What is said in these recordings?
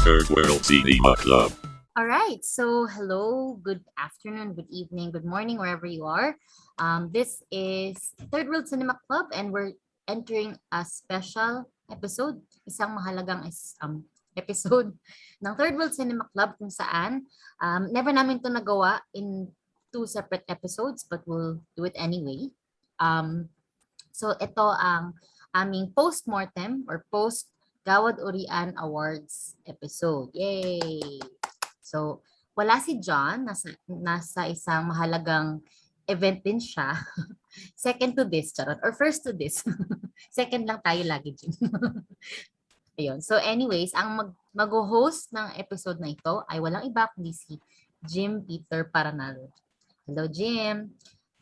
Third World Cinema Club. All right. So, hello, good afternoon, good evening, good morning, wherever you are. This is Third World Cinema Club, and we're entering a special episode, isang mahalagang episode ng Third World Cinema Club kung saan never namin to nagawa in two separate episodes, but we'll do it anyway. So, ito ang aming post-mortem or post-Gawad Urian Awards episode. Yay! So, wala si John, nasa isang mahalagang event din siya. Second to this, charot. Or first to this. Second lang tayo lagi, Jim. Ayun. So anyways, ang mag-host ng episode na ito ay walang iba kundi si Jim Peter Paranal. Hello, Jim.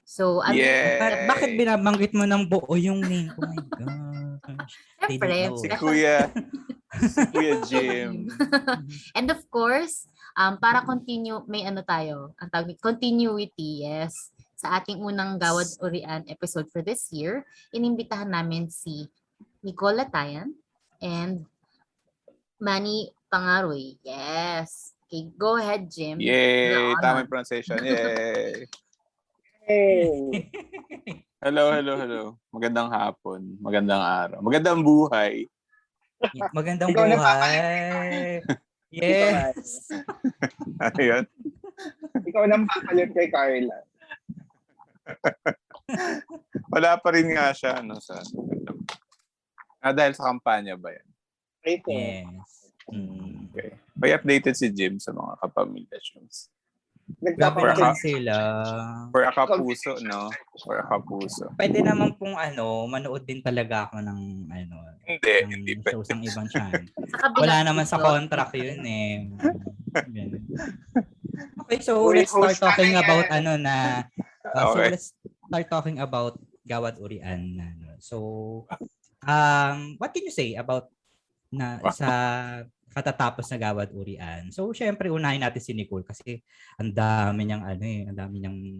So, Bakit binabanggit mo ng buo yung name? Oh my gosh. Siyempre, Si Kuya Jim. And of course, para continue, may ano tayo, ang tawag continuity, yes. Sa ating unang Gawad Urian episode for this year, inimbitahan namin si Nicola Tayan and Manny Pangaroy. Yes. Okay, go ahead, Jim. Yay! Tama yung pronunciation. Yay! Hey. Hello. Magandang hapon. Magandang araw. Magandang buhay. Magandang Ikaw na buhay. Yes. Ayun. Ikaw nang papalit kay Carla. Wala pa rin nga siya. Dahil sa kampanya ba yan? Right. Yes. Okay. May updated si Jim sa mga kapamilya shows. Grabe For naman a- sila. For a kapuso, no? For a kapuso. Pwede naman pong manood din talaga ako ng Hindi ng shows ng ibang channel. Sa kabilang Wala naman sa episode. contract yun eh. Yan. Okay, so Uy, let's start host talking ka na about yan. So Okay. let's start talking about Gawad Urian. So what can you say about sa katatapos na Gawad Urian? So syempre unahin natin si Nicole kasi ang dami niyang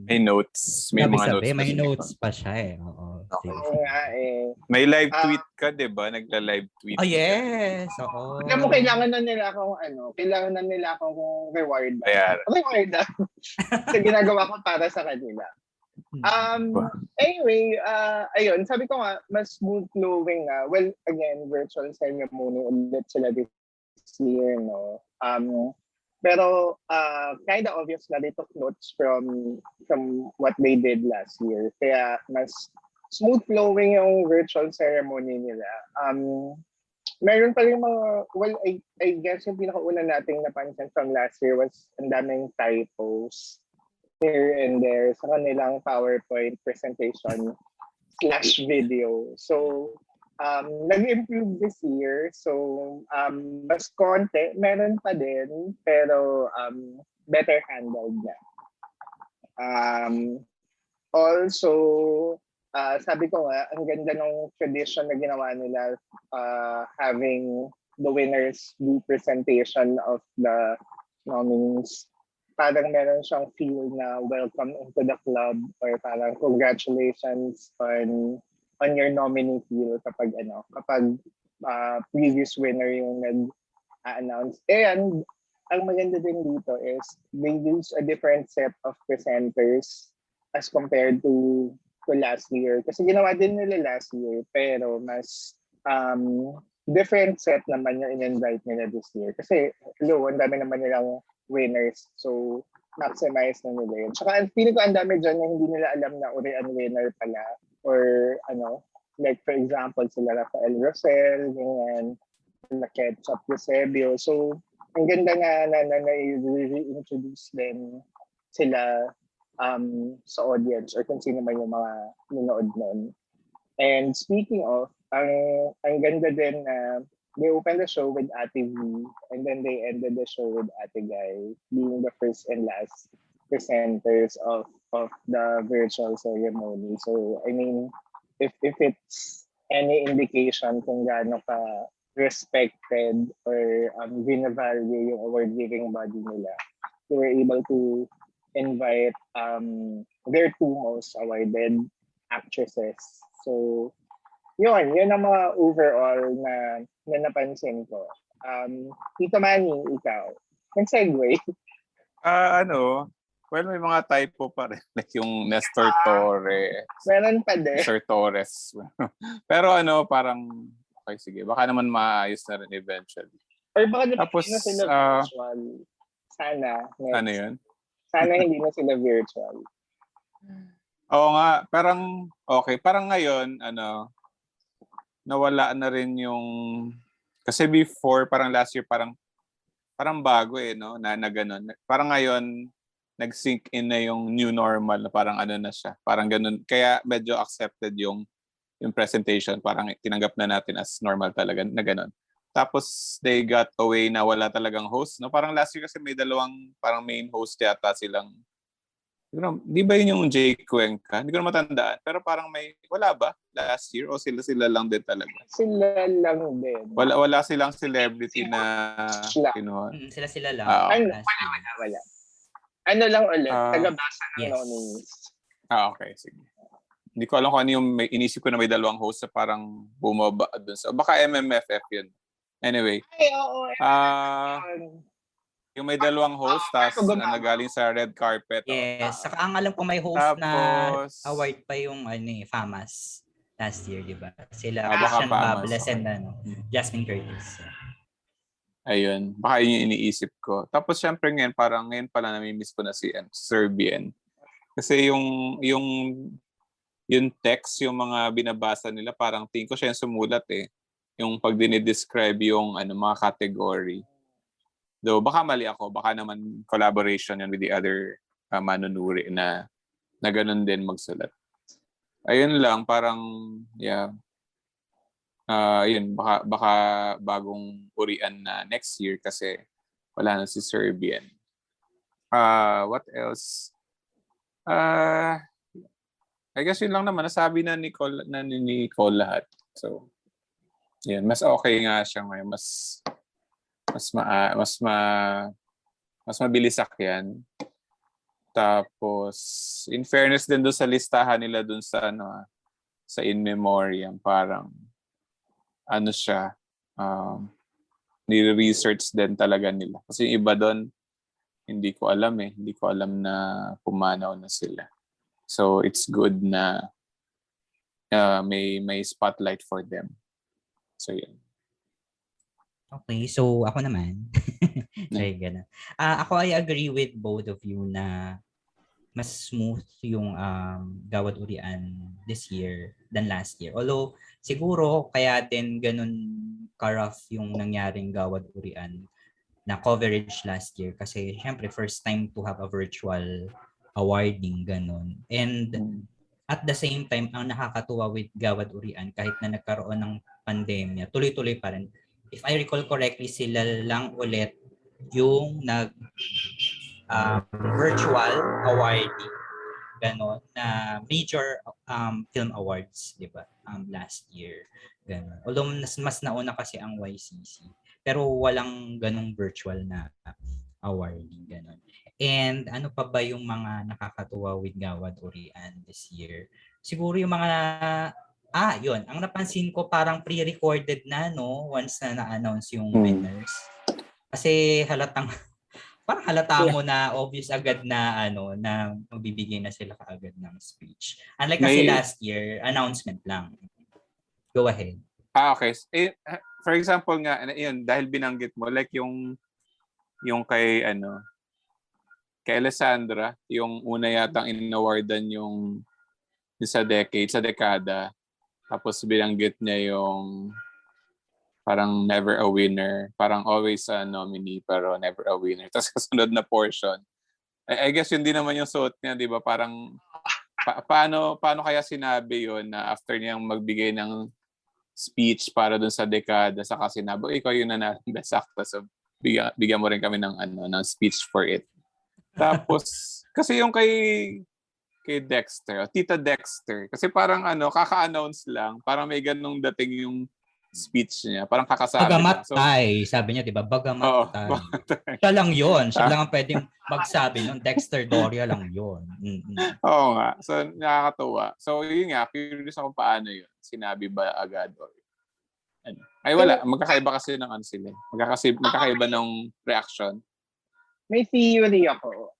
May notes. May mga notes. may pa siya. notes pa siya eh. Oo. Okay. Oo nga eh. May live tweet ka, di ba? Nagla-live tweet. Oh yes. Oo. Alam mo, kailangan na nila akong reward. Bayaran. Reward sa ginagawa ko para sa kanila. Anyway, ayun, sabi ko nga, mas smooth flowing na. Well, again, virtual ceremony ulit sila this year, no? Pero kind of obvious na they took notes from what they did last year. Kaya mas smooth flowing yung virtual ceremony nila. Meron pa rin mga, well, I guess yung pinakauna nating napansin from last year was ang daming typos here and there sa kanilang PowerPoint presentation / video. So, nag-improve this year. So, mas konti. Meron pa din, pero better handled na. Also, sabi ko nga, ang ganda ng tradition na ginawa nila having the winners do presentation of the nominees. Parang meron siyang feel na welcome into the club or parang congratulations on your nominee feel kapag previous winner yung nag-announce. And ang maganda din dito is they use a different set of presenters as compared to last year. Kasi ginawa din nila last year pero mas different set naman yung in-invite nila this year. Kasi ang dami naman nilang winners. So, maximize na nila yun. Tsaka, feeling ko ang dami dyan na hindi nila alam na Urian winner pala. Or, like for example, sila Rafael Rosel, ganyan, na Ketchup Eusebio. So, ang ganda nga na i-reintroduce din sila sa audience or kung sino man yung mga nanood nun. And speaking of, ang ganda din na they opened the show with Ate V and then they ended the show with Ate Guy being the first and last presenters of the virtual ceremony. So, I mean, if it's any indication kung gaano ka respected or binavalue yung award-giving body nila, they were able to invite their two most awarded actresses. So, Yun ang mga overall na napansin ko. Tito Manny, ikaw. Nag-segue. Well, may mga typo pa rin. Like yung Nestor Torres. Meron pa din. Nestor Torres. Pero parang, okay, sige. Baka naman maayos na rin eventually. Or baka Tapos, na sila virtual. Sana. Next. Ano yun? Sana hindi na sila virtual. Oo nga, parang, okay. Parang ngayon, nawala na rin yung, kasi before, parang last year, parang bago no? Na ganun. Parang ngayon, nag-sink in na yung new normal na parang na siya. Parang ganun. Kaya medyo accepted yung presentation. Parang tinanggap na natin as normal talaga na ganun. Tapos they got away na wala talagang host. No? Parang last year kasi may dalawang parang main host yata silang. Di ba yun yung Jay Cuenca? Hindi ko na matandaan. Pero parang wala ba last year? O sila lang din talaga? Sila lang din. Wala silang celebrity na kinuha. Sila lang. Wala. Ano lang ulit, tagabasa ng yes. nominees. Okay, sige. Hindi ko alam kung ano yung inisip ko na may dalawang host na parang bumaba dun sa. Baka MMFF yun. Anyway. Ay, oo. Yung may dalawang host, tapos nagaling sa red carpet. Yes. Saka ang alam ko may host na award pa yung FAMAS last year, di ba? Sila Christian Bables and Jasmine Curtis. Ayun. Baka yun yung iniisip ko. Tapos syempre ngayon pala nami-miss ko na si Serbian. Kasi yung text, yung mga binabasa nila, parang tingin ko siya yung sumulat Yung pag dinidescribe yung mga category. Though baka mali ako, baka naman collaboration yan with the other manunuri na ganun din magsulat. Ayun lang, parang, yeah. Yun, baka bagong urian na next year kasi wala na si Serbian. What else? I guess yun lang naman. Nasabi na ni Nicole lahat. So, yun. Mas okay nga siya ngayon. Mas mabilis sakyan. Tapos, in fairness din doon sa listahan nila doon sa sa In Memoriam, parang siya, ni-research din talaga nila. Kasi yung iba doon, hindi ko alam Hindi ko alam na pumanaw na sila. So, it's good na may spotlight for them. So, yun. Okay, so ako naman. Sorry, ganun. Ako, I agree with both of you na mas smooth yung Gawad Urian this year than last year. Although, siguro kaya din ganun ka-rough yung nangyaring Gawad Urian na coverage last year kasi syempre first time to have a virtual awarding ganun. And at the same time, ang nakakatuwa with Gawad Urian kahit na nagkaroon ng pandemya, tuloy-tuloy pa rin. If I recall correctly, sila lang ulit yung virtual awarding ganon na major film awards, di ba? Last year. Ganon. Although mas nauna kasi ang YCC. Pero walang ganong virtual na awarding ganon. And ano pa ba yung mga nakakatuwa with Gawad Urian this year? Siguro yung mga yun. Ang napansin ko parang pre-recorded na, no? Once na na-announce yung winners. Kasi parang halata mo na obvious agad na na magbibigay na sila kaagad ng speech. Unlike kasi last year, announcement lang. Go ahead. Okay. For example nga, yun, dahil binanggit mo, like yung kay kay Alessandra, yung una yatang in-awardan yung sa dekada. Tapos binanggit niya yung parang never a winner, parang always a nominee pero never a winner. Tapos kasunod na portion. I guess yun din naman yung suot niya, di ba? Parang paano kaya sinabi yun na after niyang magbigay ng speech para dun sa dekada, saka sinabi, ikaw yung nanalo best actor, so bigyan mo rin kami ng ng speech for it. Tapos kasi yung kay Dexter, Tita Dexter. Kasi parang kaka-announce lang. Parang may ganung dating yung speech niya. Parang kakasabi lang. So, Bagamatay, sabi niya, di ba? oo. Bagamatay. Siya lang yun. Siya lang ang pwedeng magsabi nun. Dexter Doria lang yun. Oo nga. So, nakakatuwa. So, yun nga. Curious ako paano yun. Sinabi ba agad or ano? Ay, wala. Magkakaiba kasi ng ano sila. Magkakaiba ng reaction. May theory ako.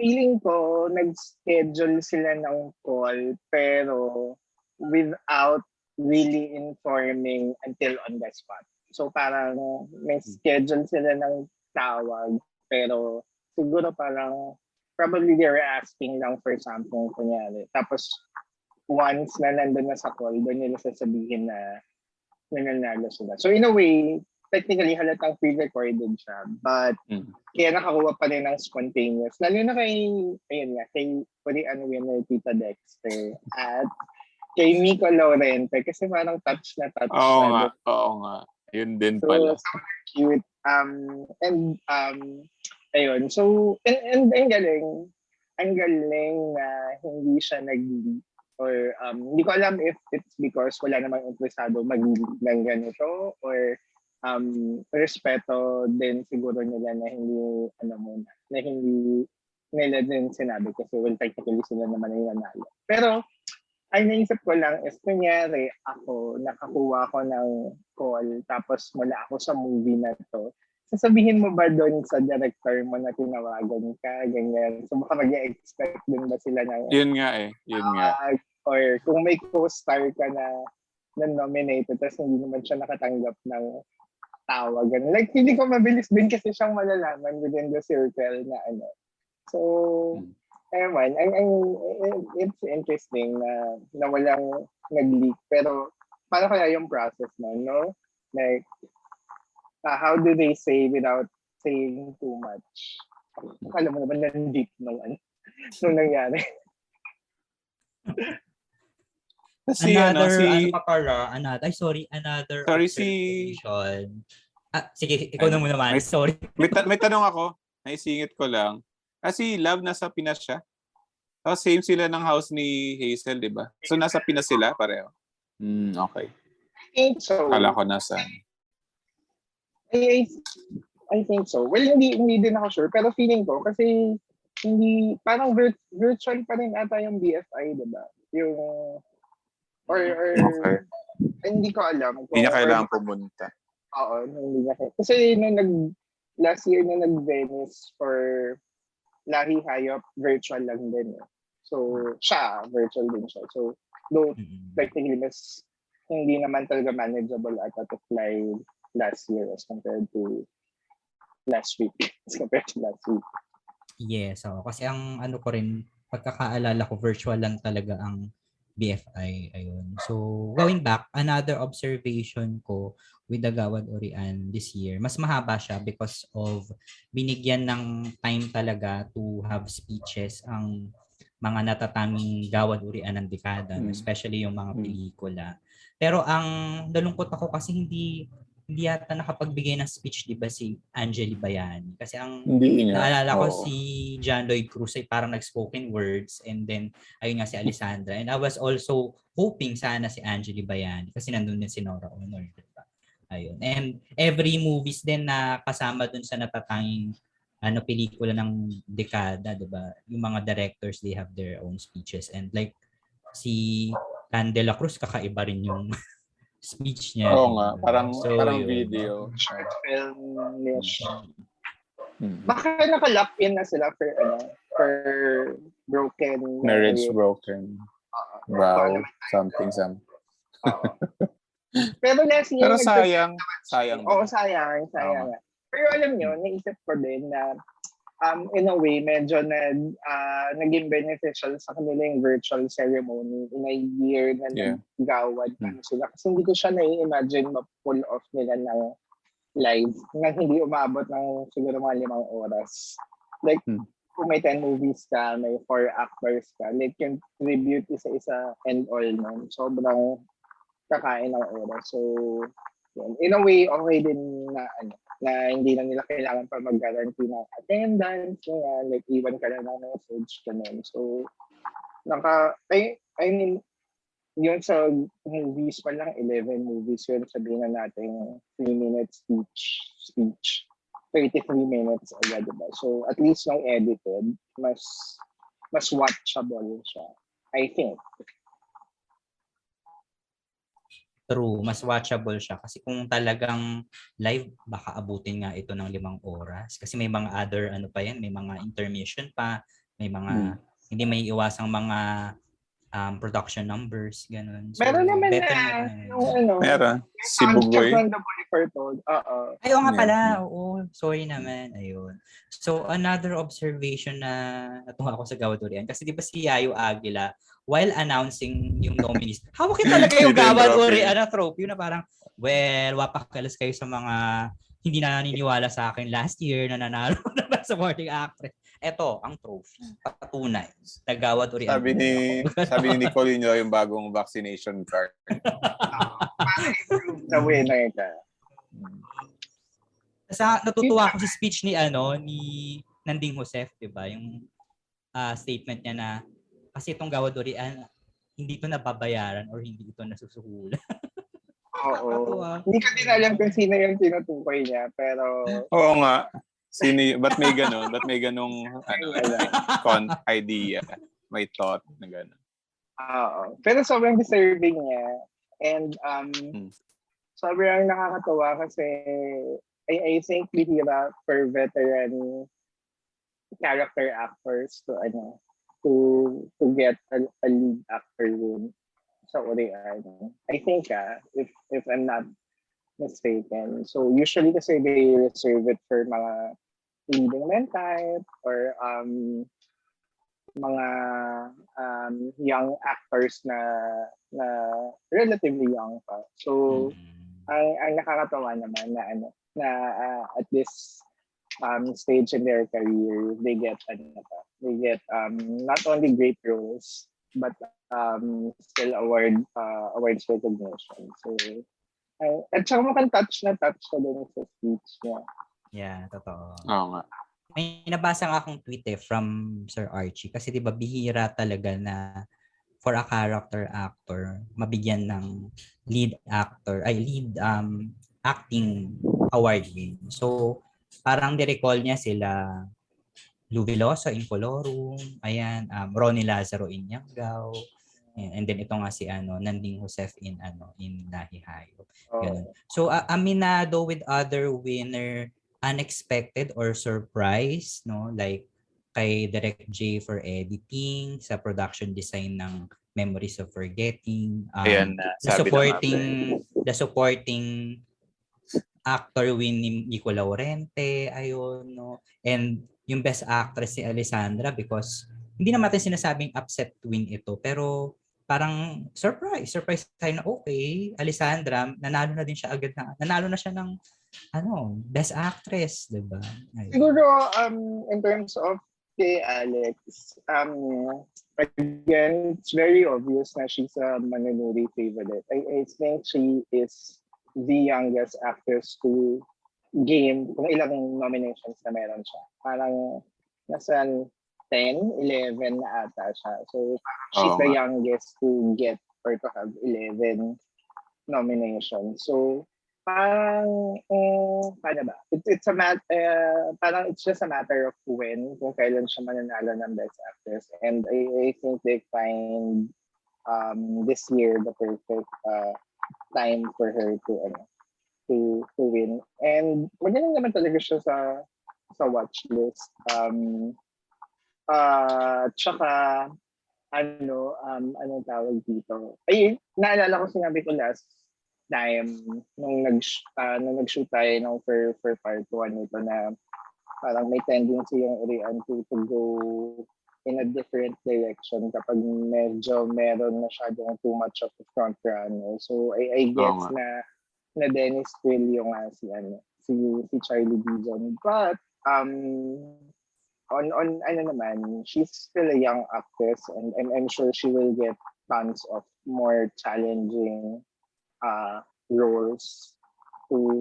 Feeling ko, nag-schedule sila ng call pero without really informing until on the spot. So parang may schedule sila ng tawag pero siguro parang probably they were asking lang for something kunyari. Tapos once na nandun na sa call, doon nila sasabihin na nanalo sila. So in a way, technically halatang pre-recorded siya. But kaya nakakuha pa rin ng spontaneous. Lalo na kay, ayun nga, kay Korean winner Tita Dexter at kay Miko Laurente kasi parang touch na touch. Oo nga. Yun din pala. So, cute. Ayun. So, and ang galing. Ang galing na hindi siya nag-leak. Or, hindi ko alam if it's because wala namang interesado mag-leak ng ganito or respeto din siguro nila na hindi, na hindi nila din sinabi kasi well, technically sila naman ay nanalo. Pero, ang naisip ko lang is, kunyari ako, nakakuha ko ng call, tapos mula ako sa movie na to, sasabihin mo ba doon sa director mo na tinawagan ka, ganyan? So baka mag-expect din ba sila na... Yun nga. Or kung may co-star ka na nominated, tapos hindi naman siya nakatanggap ng tawagan. Like, hindi ko mabilis din kasi siyang malalaman within the circle na ano. So... Ewan, it's interesting na walang nag-leak. Pero, paano kaya yung process na, no? Like, how do they say without saying too much? Alam mo naman, nandip nung nangyari. Kasi another si... observation. Sige, ikaw na muna man. Sorry. May tanong ako. Naisingit ko lang. Kasi Love nasa Pinas siya. Oh, same sila ng house ni Hazel, di ba? So nasa Pinas sila pareho. Okay. I think so. Kala ko nasa. I think so. Well, hindi din ako sure. Pero feeling ko, kasi hindi, parang virtual pa rin ata yung BFI, di ba? Yung, Okay. Hindi ko alam. Hindi niya kailangan pumunta. Oo, hindi niya. Kasi last year na nag-Venice for Lahi Hayop, virtual lang din. So, virtual din siya. So, though, technically, mas hindi naman talaga manageable at to fly last year as compared to last week. Yes, kasi ang ano ko rin, pagkakaalala ko, virtual lang talaga ang BFI. Ayun. So, going back, another observation ko with the Gawad Urian this year, mas mahaba siya because of binigyan ng time talaga to have speeches ang mga natatanging Gawad Urian ng dekada, especially yung mga pelikula. Pero ang nalungkot ako kasi hindi yata nakapagbigay ng speech, di ba, si Angeli Bayani? Kasi ang naalala ko si John Lloyd Cruz ay parang nag-spoken words and then ayun nga si Alessandra. And I was also hoping sana si Angeli Bayani kasi nandun din si Nora Honor. Diba? Ayun. And every movies din na kasama dun sa natatanging pelikula ng dekada, diba? Yung mga directors, they have their own speeches. And like si Candela Cruz, kakaiba rin yung speech niya. Oo nga, parang yun. video. Short film-ish. Baka naka-lock in na sila for Broken. Marriage Broken. Wow, something. Pero last year... Pero sayang. Oo, sayang. Pero alam nyo, naisip ko din na in a way, medyo naging beneficial sa kanila yung virtual ceremony in a year na naggawad sila. Kasi hindi ko siya na-imagine ma-pull off nila ng live na hindi umabot ng siguro mga 5 oras. Like, kung may 10 movies ka, may 4 actors ka, like yung tribute isa-isa and all nun. Sobrang kakain ng oras. So, in a way, okay din na hindi na nila kailangan pa mag-guarantee ng attendance, like iwan ka na ng message, ganun. So, I mean, yun sa movies pa lang, 11 movies yun, sabihin na natin 3 minutes speech, 33 minutes agad, diba? So, at least nung edited, mas watchable siya, I think. True, mas watchable siya kasi kung talagang live baka abutin nga ito ng 5 oras kasi may mga other ano pa yan, may mga intermission pa, may mga hindi may iwasang mga production numbers ganun. So Meron naman better na, nga yung ano, Meron. Si soundtrack Bugoy. ng The Boy for Told. Oo. ay, oo nga Yeah. pala. Oo, sorry naman. Ayun. So, another observation na natuwa ako sa Gawad Urian. Kasi di ba si Yayo Aguila, while announcing yung nominees, hawakin talaga yung Ito yung Gawad trophy. Urian na trophy na parang, well, wapakalas kayo sa mga hindi na naniniwala sa akin last year na nanalo na ba supporting actress. Eto, ang trophy. Patunay. Nagawad Urian. Sabi ni Nicolino yung bagong vaccination card. Para improve na winner ka. Natutuwa ako sa speech ni Nanding Josef, 'di ba? Yung statement niya na kasi itong Gawad Urian hindi ito nababayaran or hindi ito nasusuhulan. Oo. Hindi ko din alam kung sino yung tinutukoy niya, pero Oo nga. Ba't may ganun? Ba't may ganung idea? May thought na gano'n. oo. Pero sobrang deserving niya. And sobrang nakakatawa kasi I think bihira for veteran character actors to get a lead actor win sa Urian. I think if I'm not mistaken. So usually kasi they reserve it for mga leading men type or mga young actors na relatively young pa. So ang nakakatawa naman na at this stage in their career, they get not only great roles but still awards recognition. So at saka mukhang touch na din sa speech niya. Yeah, totoo. Oo nga. May nabasa nga akong tweet from Sir Archie kasi 'di ba bihira talaga na for a character actor mabigyan ng lead acting award win. So parang di-recall niya sila Lou Veloso in Colorum, ayan, Ronnie Lazaro in Yanggao, and then ito nga si Nanding Josef in Nahihayo. Ganun. So aminado with other winner unexpected or surprise, no? Like kay Direct J for editing, sa production design ng Memories of Forgetting, Ayan na, sabi the supporting actor win ni Nicola Laurente, ayun, no? And yung best actress si Alessandra because hindi naman natin sinasabing upset win ito, pero parang surprise tayo na okay, Alessandra, nanalo na din siya agad nanalo na siya ng best actress, 'di ba? Siguro in terms of kay Alex, again, it's very obvious na she's a Mananuri favorite. I think she is the youngest actress to game kung ilang nominations na meron siya. Parang nasa 10, 11 na ata siya. So she's the youngest to get or to have 11 nominations. So parang paano ba? It's just a matter of when kung kailan siya mananalo ng best actress. And I think they find this year the perfect time for her to win. And magaling naman talaga siya sa watch list. Tsaka anong tawag dito? Ay, naalala ko sinabi ko last time nung nag-shoot tayo ng for part 1 nito na parang may tendency yung Urian to go in a different direction kapag medyo meron masyadong too much of the front runner. So I guess na Dennis Trillo nga si Charlie Dizon. But on naman, she's still a young actress and I'm sure she will get tons of more challenging roles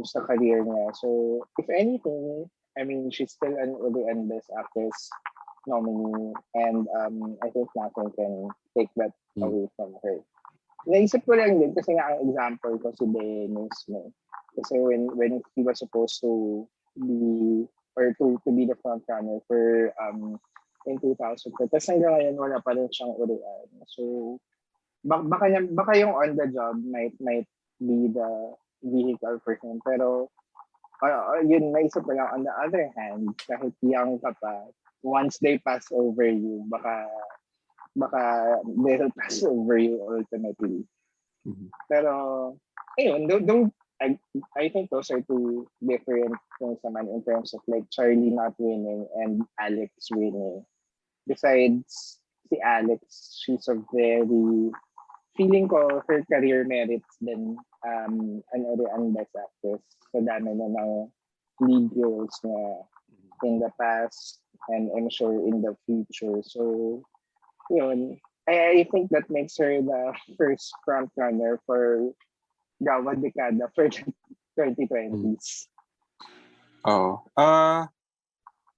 sa career niya. So if anything, I mean, she's still an Urian Best Actress nominee, and I think nothing can take that away from her. naisip ko lang din kasi nga ang example ko si Dennis, no? Kasi when he was supposed to be or to be the front runner for in 2004. Tapos hanggang ngayon wala pa rin siyang uruan. So baka yung on the job might be the vehicle for him. Pero yun, naisip ko lang on the other hand, kahit young ka pa, once they pass over you, baka they'll pass over you ultimately. Mhm. Pero, ayun, don't I think those are two different things naman in terms of like Charlie not winning and Alex winning. Besides si Alex, she's a very, feeling ko her career merits din ang best actress. So dami na ng lead roles na in the past and I'm sure in the future. So, yun. I think that makes her the first front runner for Gawad Dekada for the 2020s. Oo.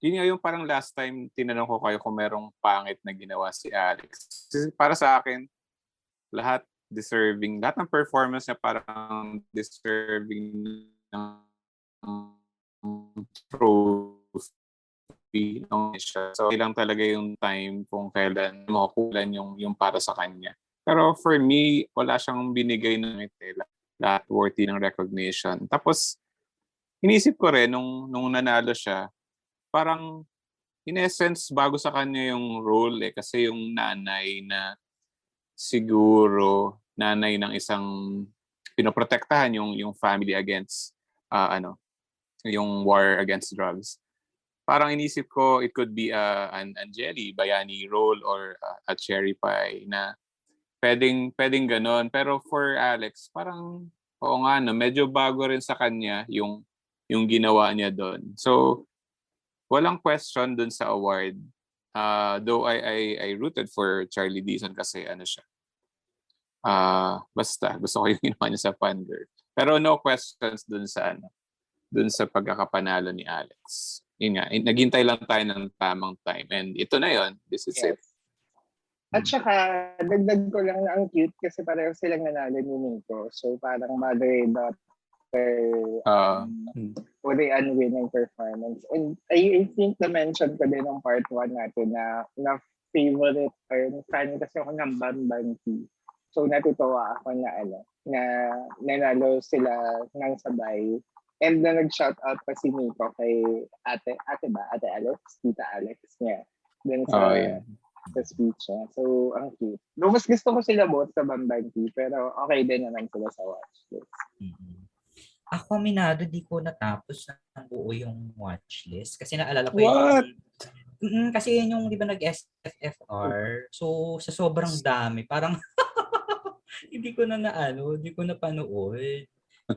Yun nga yung parang last time tinanong ko kayo kung merong pangit na ginawa si Alex. Kasi para sa akin, lahat deserving. Lahat ng performance niya parang deserving ng trophy ng siya. So, ilang talaga yung time kung kailan makukulan yung para sa kanya. Pero for me, wala siyang binigay ng lahat worthy ng recognition. Tapos, inisip ko rin nung nanalo siya, parang in essence, bago sa kanya yung role kasi yung nanay na siguro nanay ng isang pinoprotektahan yung family against yung war against drugs. Parang inisip ko it could be an Angeli Bayani role or a Cherry Pie na pwedeng ganon. Pero for Alex, parang oo nga no, medyo bago rin sa kanya yung ginawa niya doon. So walang question doon sa award. Though I rooted for Charlie Dizon kasi ano siya. Basta gusto ko yung ginawa niya sa Fangirl. Pero no questions doon sa pagkakapanalo ni Alex. Yun nga, naghintay lang tayo ng tamang time and ito na yon. This is it. At saka, dagdag ko lang na ang cute kasi pareho silang nanalo ni Nico. So parang mother-daughter winning performance. And I think na-mention ko din ng part 1 natin na favorite or fan kasi ako ng Bambanti. So natutuwa ako na nanalo sila ng sabay. And na nag-shoutout pa si Nico kay ate Alex, tita Alex niya. Then sa speech niya. So, ang cute. No, mas gusto ko sila both sa Bambanti, pero okay din naman sila sa watchlist. Mm-hmm. Ako, minado, di ko natapos ng buo yung watchlist. Kasi naalala ko kasi yun yung, di ba, nag-SFFR. So, sa sobrang dami, parang hindi ko napanood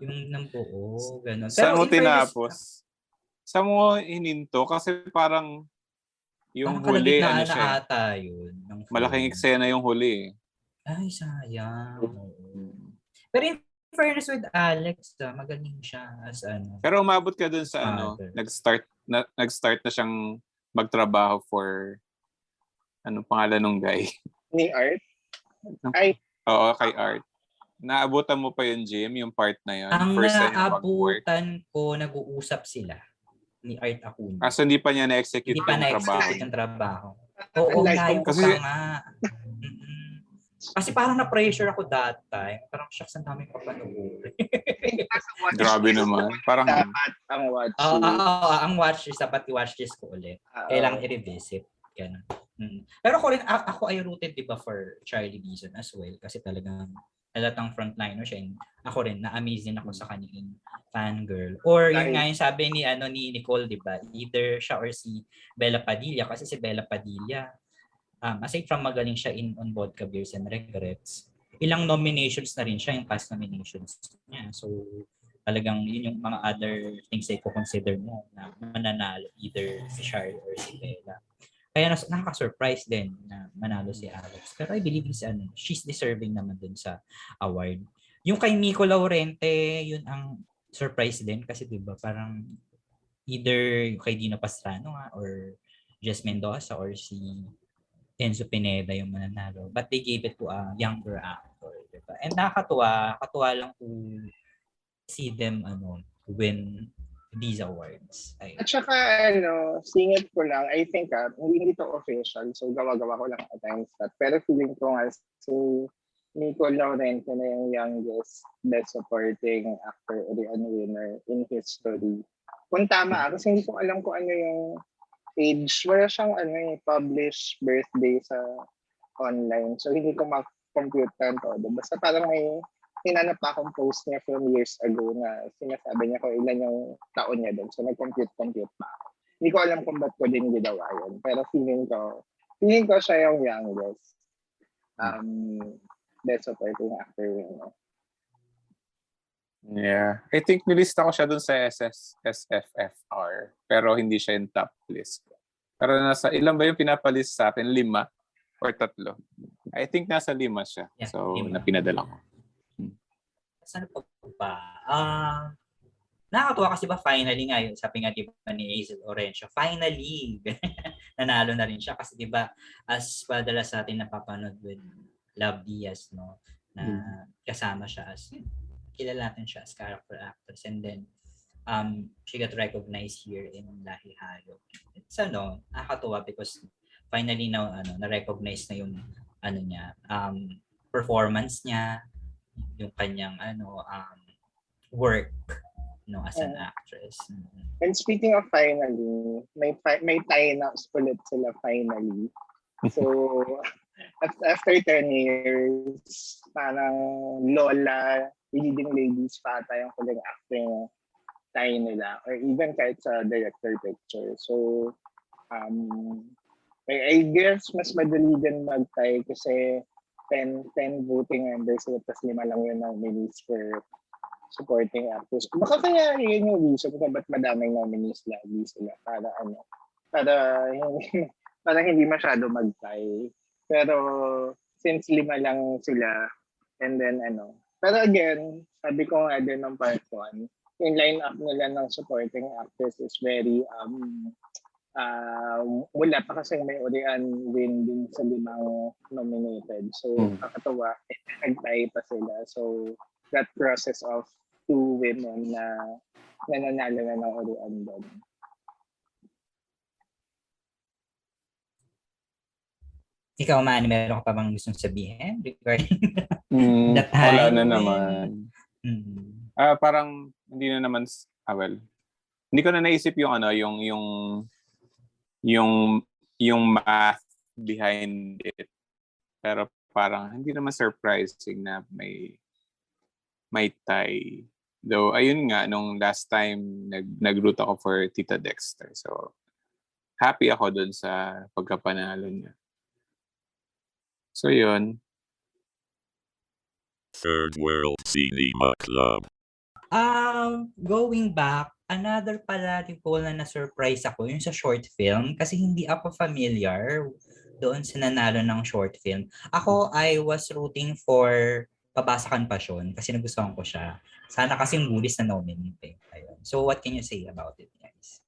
yung ng buo. Ganun. Saan mo tinapos? Saan mo hininto? Kasi parang yung huli, na ata yun. Malaking eksena yung huli. Ay, sayang. Pero in fairness with Alex, magaling siya as Pero umabot ka dun sa nag-start na siyang magtrabaho for anong pangalan nung guy? Ni Art? Oo, kay Art. Naabutan mo pa yung Jim, yung part na yun? Ang first time naabutan ko, nag-uusap sila ni Art Acuna. So hindi pa niya na-execute yung trabaho? Hindi pa na-execute yung trabaho. Oo, layo ko pa nga. Kasi parang na-pressure ako that time. Parang shucks, ang daming papanoorin. Grabe naman. Parang dapat ang watchlist. Ang watchlist, dapat i-watchlist ko ulit. Kailangan i-revisit. Ganun. Pero ako ay rooted, diba, for Charlie Dizon as well. Kasi talagang halatang frontliner siya. Ako rin, na-amaze din ako sa kanyang fangirl. Or yun nga yung sabi ni Nicole, diba? Either siya or si Bella Padilla. Kasi si Bella Padilla, aside from magaling siya on Vodka Beers and Regrets, ilang nominations na rin siya, yung past nominations niya. So, talagang yun yung mga other things ay consider mo na mananalo, either si Charlie or si Bella. Kaya nakaka-surprise din na manalo si Alex. Pero I believe she's deserving naman dun sa award. Yung kay Miko Laurente, yun ang surprise din kasi diba parang either kay Dino Pastrano or Jess Mendoza or si Enzo Pineda yung mananalo. But they gave it to a younger actor. Diba? And nakakatuwa lang to see them win these awards. Ayun. At saka, singit ko lang, I think, hindi ito official, so gawa-gawa ko lang at times that. Pero feeling ko nga, si Nico Laurente na yung youngest best supporting actor or the winner in history. Kung tama, kasi hindi ko alam kung ano yung age. Wala siyang published birthday sa online. So, hindi ko ma-compute to. Basta parang may hinanap pa akong post niya from years ago na sinasabi niya kung ilan yung taon niya doon. So, nag-compute pa ako. Hindi ko alam kung ba't ko din ginawa yun. Pero feeling ko siya yung youngest best supporting actor. Yeah. I think nilista ko siya dun sa SFFR. Pero hindi siya yung top list. Pero nasa, ilan ba yung pinapalist sa atin? 5 or 3? I think nasa 5 siya. Yeah, So, 5. napinadala ko. Saan pa ba? Nakakatuwa kasi ba finally nga yun, sabi nga diba ni Hazel Orencio, finally, nanalo na rin siya kasi diba as padalas sa atin napapanood with Love Diaz, no, na kasama siya as, kilala natin siya as character actress and then she got recognized here in Lahi Hayop. It's nakakatuwa because finally now na-recognize na yung niya, performance niya, yung kanyang work as an actress. And speaking of finally, may tie-ups ulit sila finally. So after 10 years, parang Lola, leading ladies pa ata yung huling acting tie nila or even kahit sa director picture. So I guess mas madali din mag-tie kasi 10 voting members tapos 5 lang yun nominees for supporting actors. Baka kaya yun yung reason kung ba't madaming nominees lagi sila para hindi masyado mag-tie. Pero since 5 lang sila and then pero again, sabi ko nga din ng part 1, yung line-up nila ng supporting actors is very wala pa kasi may Orian win din sa 5 nominated. So, kakatawa, nag-tie pa sila. So, that process of 2 women na nananalo na ng Orian doon. Ikaw, Manny, meron ka pa bang gustong sabihin regarding that Wala time? na naman. Parang hindi na naman, hindi ko na naisip yung math behind it. Pero parang hindi naman surprising na may tie. Though, ayun nga, nung last time, nag-root ako for Tita Dexter. So, happy ako dun sa pagkapanalo niya. So, yun. Third World Cinema Club. Going back, another pala po na na-surprise ako yung sa short film kasi hindi ako familiar doon sa nanalo ng short film. Ako, I was rooting for Pabasakan Pasyon kasi nagustuhan ko siya. Sana kasing Bulis na nominate. Ayun. So, what can you say about it, guys?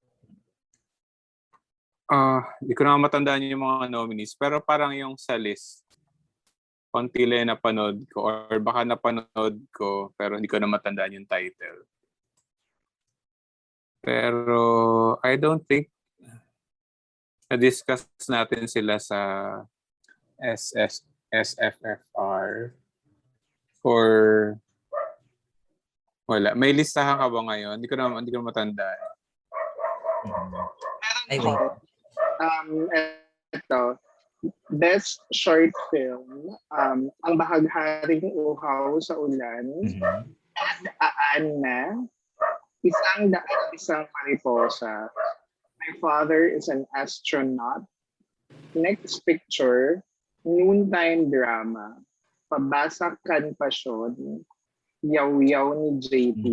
Hindi ko na matandaan yung mga nominees pero parang yung sa list, konti lang napanood ko or baka napanood ko pero hindi ko na matandaan yung title. Pero I don't think na-discuss natin sila sa SFFR or wala. May listahan ka ba ngayon? Hindi ko matandaan. Ay, wait. Ito, best short film, Ang Bahagharing Uhaw sa Ulan, Aana, Isang Daan Isang Mariposa, My Father is an Astronaut, Next Picture, Noontime Drama, Pabasakan Pasyon, Yaw Yaw ni JP,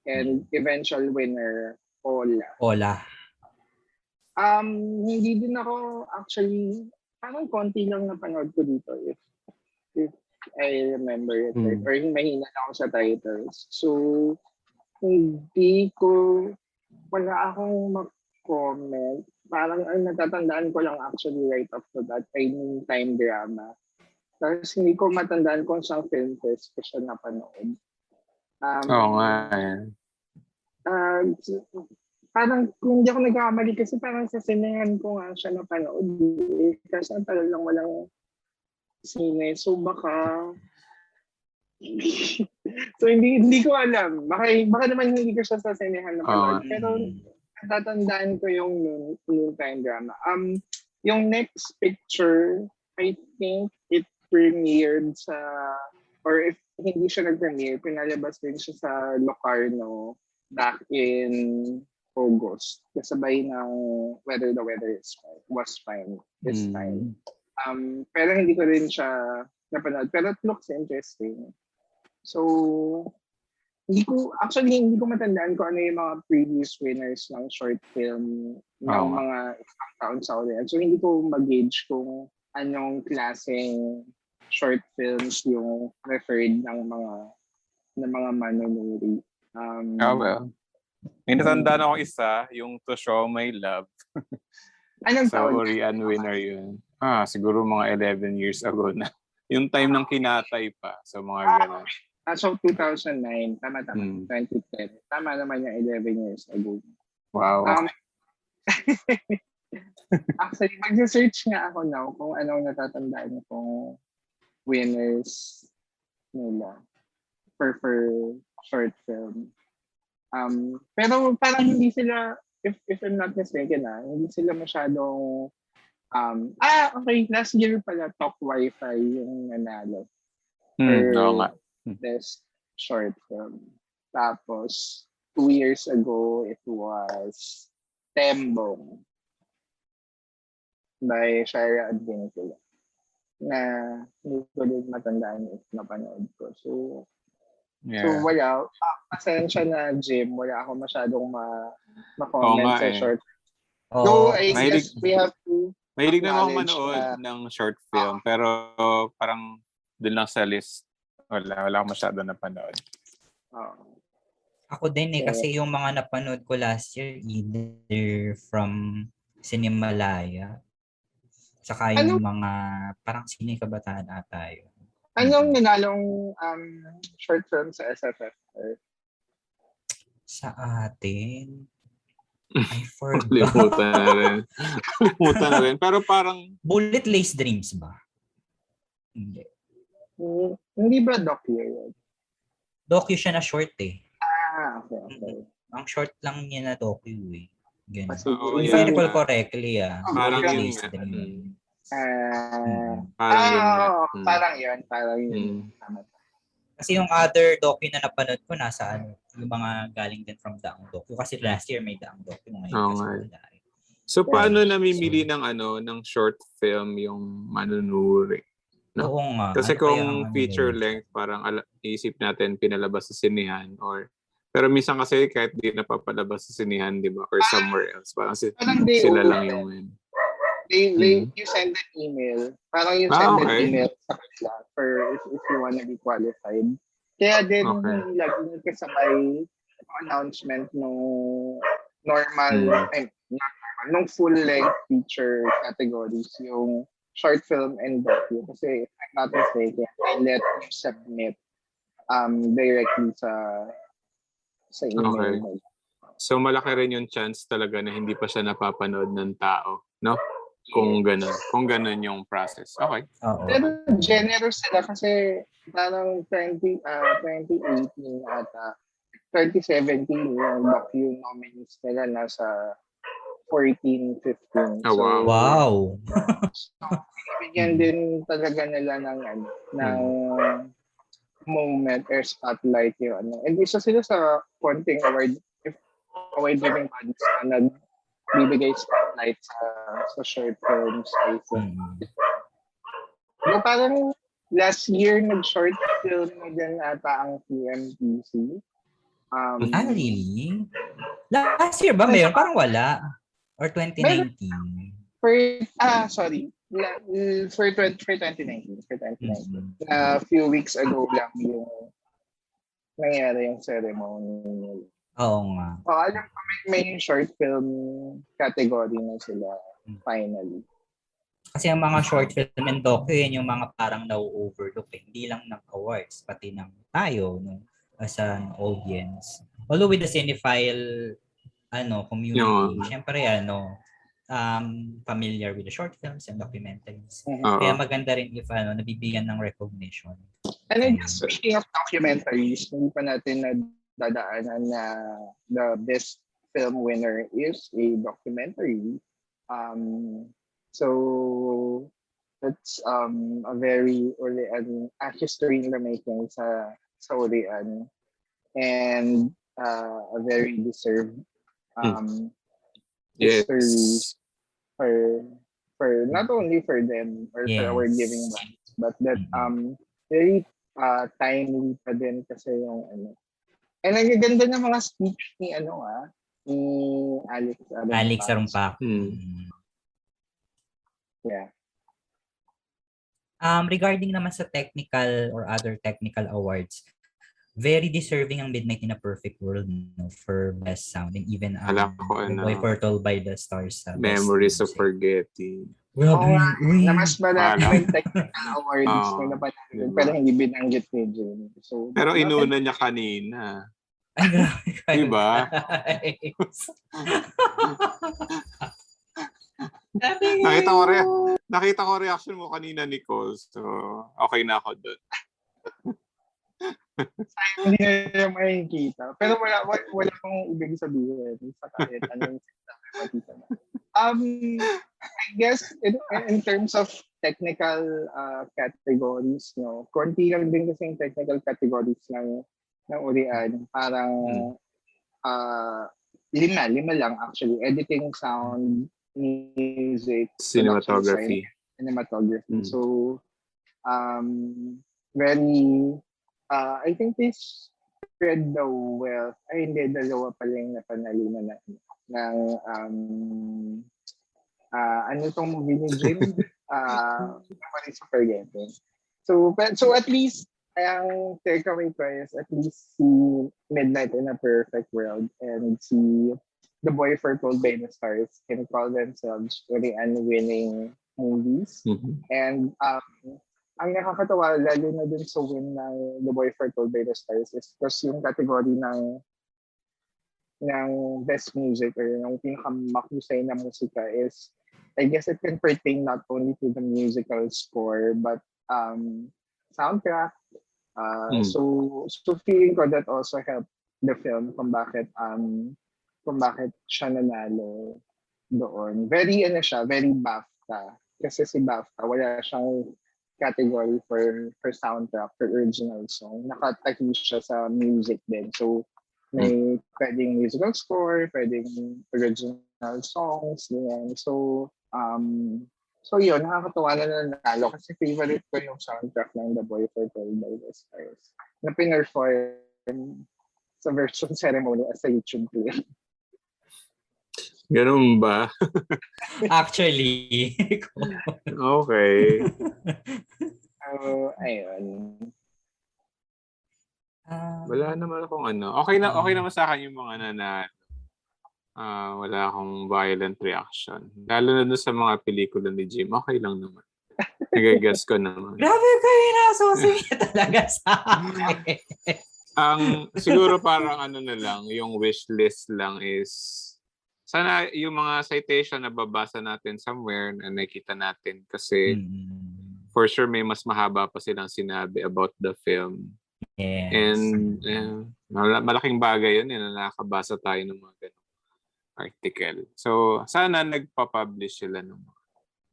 and eventual winner, Ola. Hindi din ako actually, parang konti lang napanood ko dito if I remember it right, or mahina ako sa titles. So, wala akong mag-comment. parang ang natatandaan ko lang actually right after that ay yung time drama. Tapos hindi ko matandaan kung saan film fest ko siya napanood. Oo nga. Uh, parang kung hindi ako nagkakamali kasi parang sa sinehan ko nga siya napanood. Kasi ang tagal lang walang sine. So baka so hindi ko alam. Baka naman hindi ko siya sa sinehan napanood. Pero natatandaan ko yung noon time drama. Yung next picture, I think it premiered sa, or if hindi siya nag-premiere, pinalabas din siya sa Locarno back in August. Kasabay ng Whether the Weather was fine this time. Pero hindi ko rin siya napanood. Pero it looks interesting. So, hindi ko matandaan kung ano yung mga previous winners ng short film ng mga isang taon sa ulit. So, hindi ko mag-gauge kung anong klaseng short films yung preferred ng mga manunuri. Well. May natandaan ako isa, yung To Show My Love. Anong So, taon? Orian winner yun. Siguro mga 11 years ago na. Yung time ng kinatay pa. So, mga ganun. So, 2009. Tama. 2010. Tama naman yung 11 years ago. Wow. Actually, mag-search nga ako now kung anong natatandaan kong winners nila for short film. Pero parang hindi sila, if I'm not mistaken, hindi sila masyadong okay, last year pala Talk Wi-Fi yung nanalo. Oo nga. Best short film. Tapos 2 years ago it was Tembong by Shira Advincula na hindi ko din matandaan if napanood ko. So wala. Pasensya na, Jim. Wala ako masyadong ma-comment sa short. So, I guess we have to mahilig na ako manood ng short film, pero parang dun lang sa list, wala ako masyado napanood. Ako din kasi yung mga napanood ko last year, either from Cinemalaya, saka yung mga parang Sine Kabataan ata yun. Anong nanalong short film sa SFF? Sa atin? I forgot. Kalimutan na rin. Pero parang... Bullet Lace Dreams ba? Hindi. Hindi ba docu yun? Docu siya na short eh. Okay. Ang short lang niya na docu eh. Ganun. If I recall correctly parang Bullet yun Lace Dreams. Parang yun. Kasi yung other docu na napanood ko nasa yung mga galing din from Daang Docu. Kasi last year may Daang Docu. So paano namimili ng short film yung manunuri? No? Oo nga. Kasi kung feature length, parang isip natin pinalabas sa sinihan pero minsan kasi kahit di napapalabas sa sinihan, di ba? Or somewhere else. Parang sila lang yung win. You send an email. Parang you send an email sa kanila for if you wanna be qualified. Kaya din lagi kasabay announcement nung nung full-length feature categories, yung short film and docu. Kasi if I'm not mistaken, I let you submit directly sa email mo. So malaki rin yung chance talaga na hindi pa siya napapanood ng tao, no? Kung ganun yung process. Okay. Pero generous sila kasi parang 2018 ata, 2017 yung docu nominees nila nasa 14, 15. Wow. So, bigyan din talaga nila ng moment or spotlight yung And isa sila sa konting award-giving bodies na nagbibigay spotlight sa short films. Parang last year nag-short film na din ata ang PMPC. Really? Last year ba mayroon? Parang wala. Or 2019? Sorry. For 2019. A few weeks ago lang yung nangyari yung ceremony. Oo nga. Alam ko may short film category na sila finally. Kasi ang mga short film and docu, yun yung mga parang na-overlook. Hindi lang ng awards, pati ng tayo, no, as an audience. Although with the cinephile community, Yung, syempre, familiar with the short films and documentaries. Mhm. Kaya oo. maganda rin if nabibigyan ng recognition. And then, speaking of documentaries, hindi pa natin na dadaanan na the best film winner is a documentary. So that's a very a history in the making sa Urian, and a very deserved history Yes. for not only for them or for our giving Yes. back, but that very timely pa din kasi yung and ang ganda ng mga speech ni ni Alex Alex Arumpa. Arumpa. Yeah. Regarding naman sa technical or other technical awards, very deserving ang Midnight in a Perfect World, no, for best sound, and even Alam ko, The Boy Portal by the Stars. Memories of music. Forgetting. Grabe, Na mas marami Wala. ng technical awards Oo, na napanalo, diba? pero hindi binanggit ni Jim. So, Pero inuna niya kanina. Ay, grabe kayo, Diba? guys. Nakita ko reaction mo kanina, Nicole. So, okay na ako doon. hindi na makikita. Pero wala akong ibig sabihin sa kahit anong matita na. I guess in terms of technical categories, no, konti lang din kasi yung technical categories ng Urian. Parang lima lang actually. Editing, sound, music, Cinematography. Cinematography. So, very, I think they spread the wealth. Ay, hindi, dalawa pala yung napanalina ng ano itong movie ni Jim? Memories of Forgetting. So at least, ang takeaway ko is at least see Midnight in a Perfect World and see The Boy Foretold by the Stars can call themselves winning movies. Mm-hmm. And ang nakakatawa, lalo na dun sa win ng The Boy Foretold by the Stars is kasi yung category ng best music or yung pinakamakusay na musika is, I guess it can pertain not only to the musical score but soundtrack. So feeling ko that also helped the film kung bakit siya nanalo doon. Very very BAFTA. Kasi si BAFTA, wala siyang category for soundtrack, for original song. Nakatahi siya sa music din. So may pwedeng musical score, pwedeng original songs, ganyan. So yun, nakakatawa na nanalo kasi favorite ko yung soundtrack ng The Boy Foretold by the Stars na pinerform sa version ceremony as a YouTube clip. Ganun ba? Actually. Okay. Ayun. Wala naman akong Okay naman sa akin yung mga nanalo. Wala akong violent reaction. Lalo na dun sa mga pelikula ni Jim, okay lang naman. Nag-guess ko naman. Grabe kayo na, susingit talaga sa akin. Siguro parang na lang, yung wish list lang is, sana yung mga citation na babasa natin somewhere na nakita natin kasi for sure may mas mahaba pa silang sinabi about the film. Yes. And malaking bagay yun na nakakabasa tayo ng mga ganun article. So, sana nagpa-publish sila ng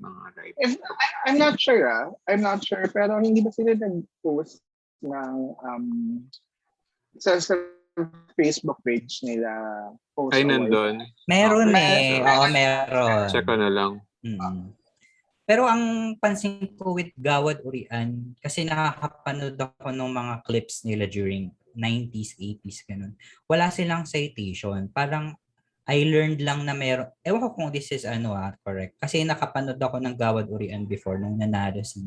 mga writers. I'm not sure, pero hindi ba sila nag-post ng sa Facebook page nila? Post Ay, nandun. Meron Okay. Oo, meron. Check ko na lang. Pero ang pansin ko with Gawad Urian, kasi nakakapanood ako ng mga clips nila during 90s, 80s, ganun. Wala silang citation. Parang I learned lang na meron, ewan ko kung this is correct. Kasi nakapanood ako ng Gawad Urian before nung nanalo si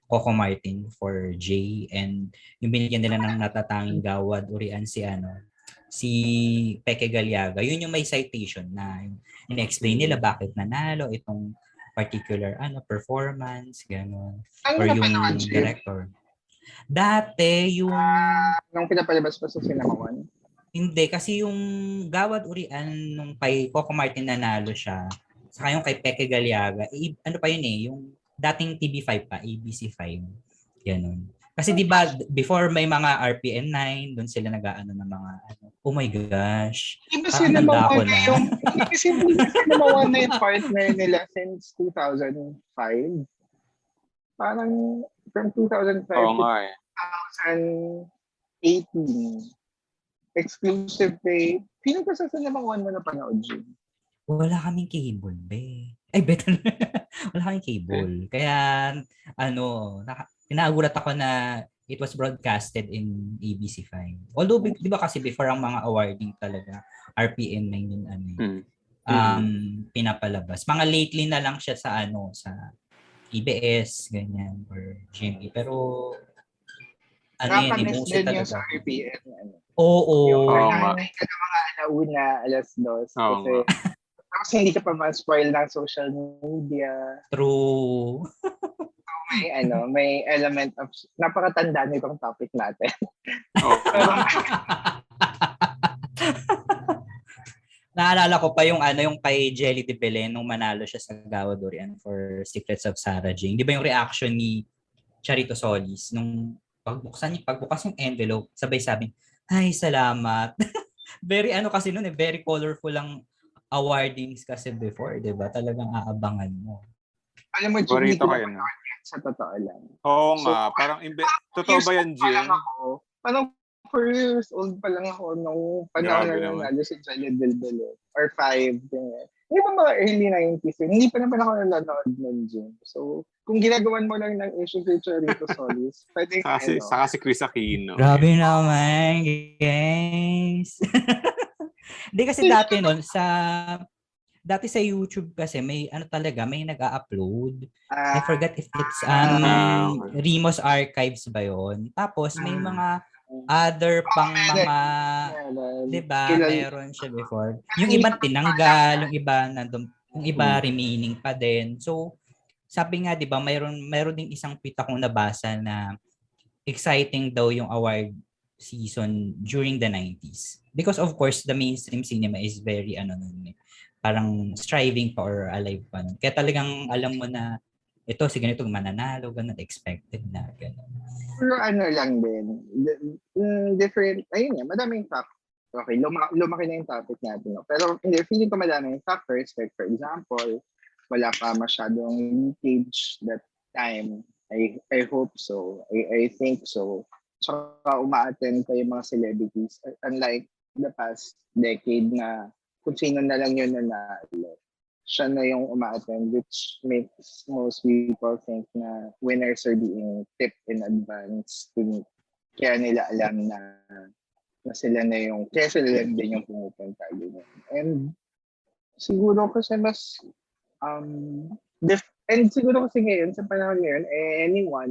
Coco Martin for J, and yung binigyan nila ng natatanging Gawad Urian si si Peke Galiaga. Yun yung may citation na yung in-explain nila bakit nanalo itong particular performance, gano'n. Ano Or na yung panood, Jim? director. Dati, yung Nung pinapalabas pa sa Cinema One? hindi, kasi yung Gawad Urian nung kay Coco Martin nanalo siya, saka yung kay Peke Galiaga, ano pa yun yung dating TV5 pa, ABC5. Ganun. Kasi di ba before may mga RPN 9, doon sila nag-aano ng mga oh my gosh. Di ba Parang Cinema tanda ko One na. hindi ba Cinema One na yung partner nila since 2005? Parang from 2005 Oo to nga eh. 2018. Exclusive pay. Sino pa sa Cinema One mo na panood, Jim? Wala kaming cable, be. Ay, better. Wala kaming cable. Kaya, nagulat ako na it was broadcasted in ABC5. Although, di ba kasi before ang mga awarding talaga, RPN 9 yung pinapalabas. Mga lately na lang siya sa sa EBS, ganyan, or GMA. Pero, Nakakamiss mostly din yung sa talaga. RPN. Oo. Yung Oo nga. mga alauna, alas dos. Oo Kasi, nga. tapos hindi ka pa ma-spoil ng social media. True. May element of, napakatanda nitong topic natin. Oo nga. Naalala ko pa yung yung kay Jelly de Belen nung manalo siya sa Gawad Urian for Secrets of Sarah Jane. Di ba yung reaction ni Charito Solis nung pagbukas yung envelope, sabay sabi, ay, salamat. Very kasi noon very colorful ang awardings kasi before, di ba? Talagang aabangan mo. Alam mo, Jim, hindi Paborito ko ko yun. sa totoo lang. Oo nga. Parang totoo ba yan, Jim? Parang 4 years old pa lang ako nung panahon Grabe na naman. nanalo si Jelly Del Belen. Or 5. Hindi ba mga early 90s? Hindi pa naman ako nanonood nun, Jim. So, kung ginagawan mo lang ng issue si Charito Solis, pwede Saka si Chris Aquino. Grabe naman, guys. Hindi kasi dati sa YouTube kasi may may nag-a-upload. I forgot if it's Rimos Archives ba yon. Tapos may mga other pang mga, di ba, meron siya before. Yung iba tinanggal, yung iba nandun, yung iba remaining pa din. So, sabi nga, di ba, mayroon ding isang tweet akong nabasa na exciting daw yung award season during the 90s. Because of course, the mainstream cinema is very, parang striving pa or alive pa. Kaya talagang alam mo na ito, si ganito mananalo, ganun, expected na, ganun. Pero lang din, different, ayun nga, madaming factors. Okay, lumaki na yung topic natin. No? Pero hindi, feeling ko madaming factors. Like for example, wala pa masyadong leakage that time. I hope so. I think so. Saka umaattend pa yung mga celebrities. Unlike the past decade na kung sino na lang yun nanalo. Siya na yung umaattend, which makes most people think na winners are being tipped in advance. Kaya nila alam na sila na yung, kaya sila lang din yung pumupunta. And siguro kasi mas, and siguro kasi ngayon, sa panahon ngayon,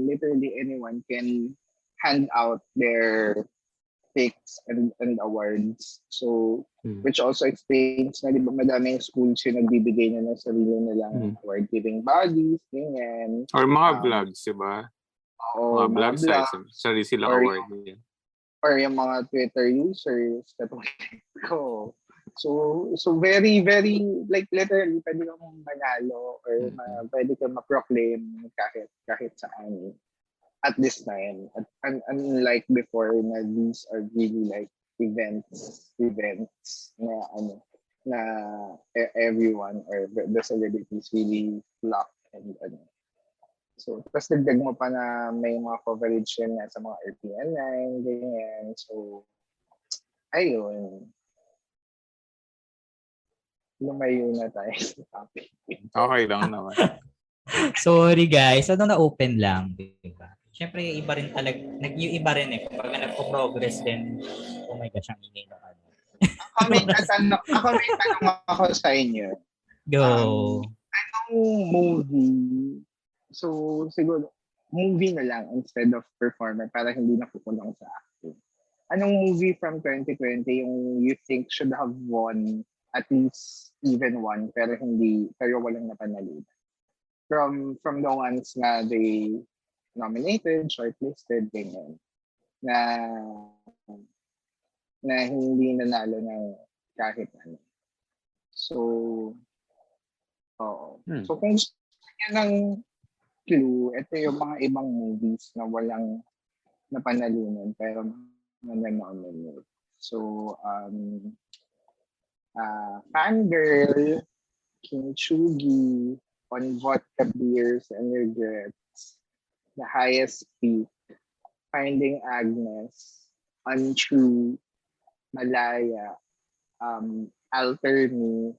literally anyone can hand out their picks and awards. So, which also explains na di ba madaming schools yung nagbibigay na ng sarili nilang award-giving bodies, ganyan. Or mga vlogs, di ba? Mga vlog sites, sarili silang award. Or yung mga Twitter users, katulad ko. So very, very, like literally, pwede kang manalo or pwede kang ma-proclaim kahit saan at this time. Unlike before na these are really like events na everyone or the celebrities really flock and so tapos dagdag mo pa na may mga coverage yun sa mga RPN 9 ganyan. So ayun, lumayo na tayo sa topic. Okay lang naman. Sorry guys, na-open lang, diba? Siyempre, iba rin talaga, yung iba rin kapag nagpo-progress din, oh my gosh, ang ingay na Ako may tanong ako sa inyo. Go. Anong movie, so siguro, movie na lang instead of performer para hindi na kukulong sa acting. anong movie from 2020 yung you think should have won at least even one pero walang napanalo? From the ones na they nominated, shortlisted, ganyan, na hindi nanalo ng kahit ano. So, oo. So kung gusto niya ng clue, ito yung mga ibang movies na walang napanalunan pero nananominate. So, Fangirl, Kintsugi, On Vodka Beers and Regrets, The Highest Peak, Finding Agnes, Untrue, Malaya, Alter Me,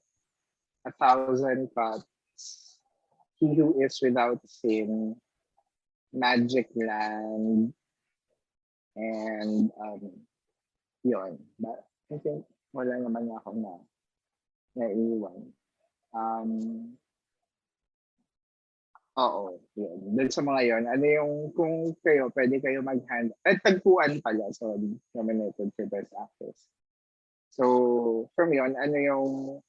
A Thousand Cuts, He Who Is Without Sin, Magic Land, and yun. But I think wala naman ako na naiiwan. Oo, yun. Doon sa mga yun, ano yung, kung kayo, pwede kayo mag-hand, tagpuan pala, sorry, nominated for Best Actress. So, from yun, ano yung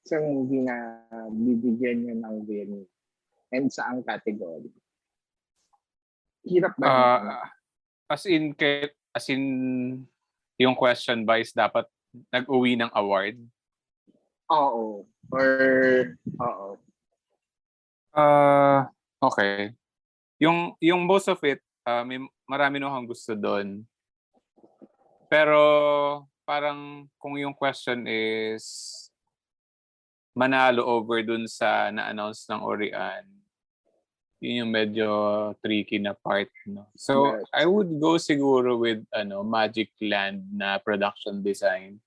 isang movie na bibigyan nyo ng win and saang category? Hirap ba? As in, yung question ba is dapat nag-uwi ng award? Oo. Oo. Okay. Yung most of it, marami nung gusto doon. Pero parang kung yung question is manalo over dun sa na-announce ng Orian, yun yung medyo tricky na part, no? So, Yes. I would go siguro with Magic Land na production design.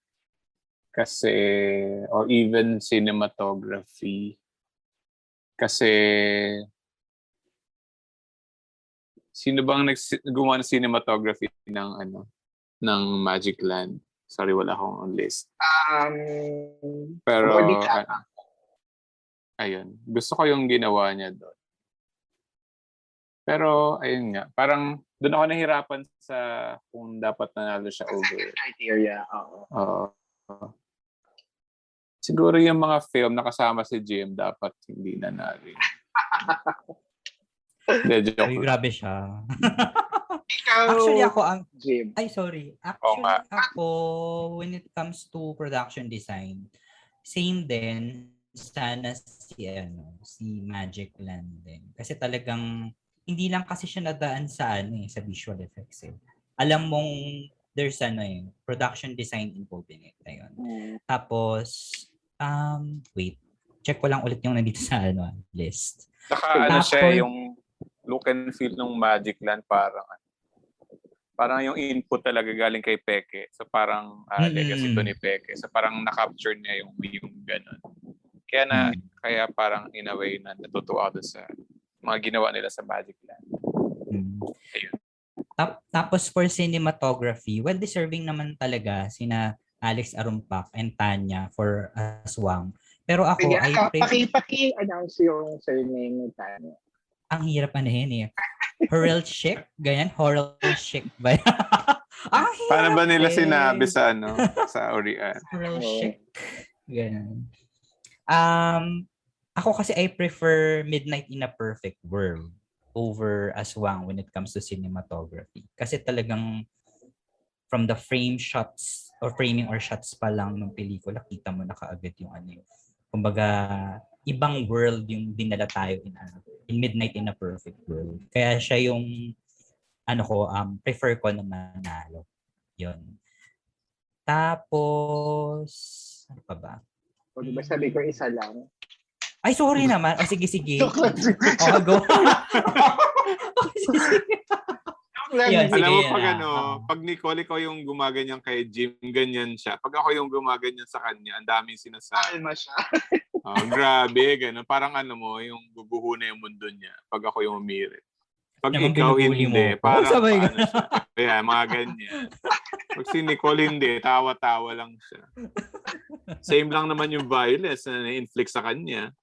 Kasi, or even cinematography. Kasi, sino bang gumawa ng cinematography ng Magic Land? Sorry, wala akong on list. Pero, ayun. Gusto ko yung ginawa niya doon. Pero, ayun nga. Parang, doon ako nahirapan sa kung dapat nanalo siya over. Criteria, oo. Siguro yung mga film na kasama si Jim dapat hindi nanalo. Joke Ay, lang. grabe siya. Ikaw, Actually, ako ang... Jim. Ay, sorry. Actually, ako, when it comes to production design, same din, sana si Magic Land din. Kasi talagang, hindi lang kasi siya nadaan sa sa visual effects eh. Alam mong, there's production design involved in it. Ayun. Tapos, wait. Check ko lang ulit yung nandito sa list. Saka siya yung look and feel ng Magic Land parang yung input talaga galing kay Peke. So parang legacy to ni Peke. So parang na-capture niya yung ganun. Kaya parang in a way na natutuwa doon sa mga ginawa nila sa Magic Land. Ayun. Tapos for cinematography, well deserving naman talaga sina Alex Arumpak and Tanya for Aswang. Pero ako Paki-announce yung surname ni Tanya. Ang hirap eh. Horrell Chick? Ganyan? Horrell Chick ba? Ang hirap Paano ba nila sinabi sa sa Orian? Horrell Chick? Ganyan. Ako kasi I prefer Midnight in a Perfect World over Aswang when it comes to cinematography. Kasi talagang from the framing or shots pa lang ng pelikula, kita mo na kaagad yung kumbaga, ibang world yung dinala tayo in Midnight in a Perfect World. Kaya siya yung prefer ko na manalo. Yun. Tapos, ano pa ba? O diba sabi ko isa lang? Ay, sorry naman. O sige. Go. Yan, Alam mo sige, pag Nicole, ikaw yung gumaganyan kay Jim, ganyan siya. Pag ako yung gumaganyan sa kanya, ang daming sinasabi. Alma siya. Grabe, gano'n. Parang yung guguho na yung mundo niya. Pag ako yung umirit. Pag naman ikaw hindi, parang sabay paano siya. Kaya, mga ganyan. Pag si Nicole hindi, tawa-tawa lang siya. Same lang naman yung violence na na-inflict sa kanya.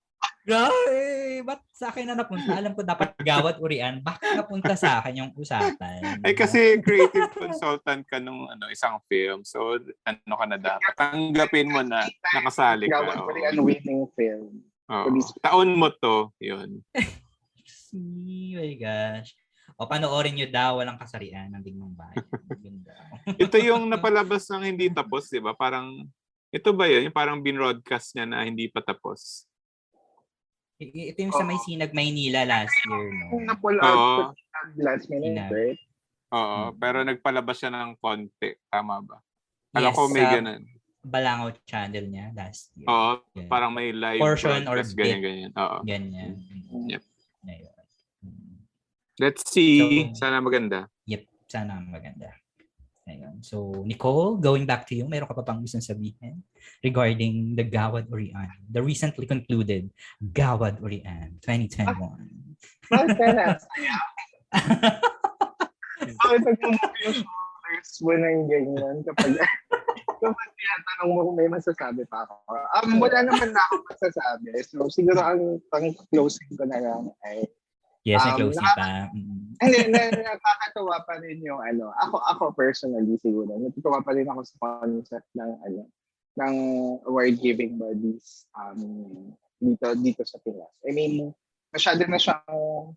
Grabe! ba't sa akin na napunta? Alam ko dapat gawat urian. Bakit napunta sa akin yung usapan? Ay kasi creative consultant ka nung isang film. So ano ka na dapat? Tanggapin mo na nakasali ka. Gawat Urian winning film. Oo. Taon mo to, yun. Oh my gosh. O panoorin nyo daw, walang kasarian ng Digmang Bayan. Yun daw. Ito yung napalabas ng hindi tapos, di ba? Parang, ito ba yun? Yung parang binroadcast niya na hindi pa tapos. Ito yung sa may Sinag, Maynila last year, no? Na-pull Oo. out last minute, right? Oo, pero nagpalabas siya ng konti. Tama ba? Alam ko may sa ganun. Balangaw channel niya last year. Oo, Yan. parang may live Portion or broadcast, bit. ganyan. Oo. Ganyan. Yep. Ayun. Let's see. So, Sana maganda. Yep, sana maganda. Ayun. So, Nicole, going back to you, meron ka pa pang gustong sabihin regarding the Gawad Urian, the recently concluded Gawad Urian 2021. Bakit ka na? Bakit nagmumukha yung shoulders mo ng ganyan kapag tinatanong mo kung may masasabi pa ako? Wala naman na ako masasabi. So, siguro ang pang-closing ko na lang ay Yes, may closing pa. hindi, nakakatawa pa rin yung ako personally siguro. Natutuwa pa rin ako sa concept ng award giving bodies dito sa Pinas. I mean, masyado na siyang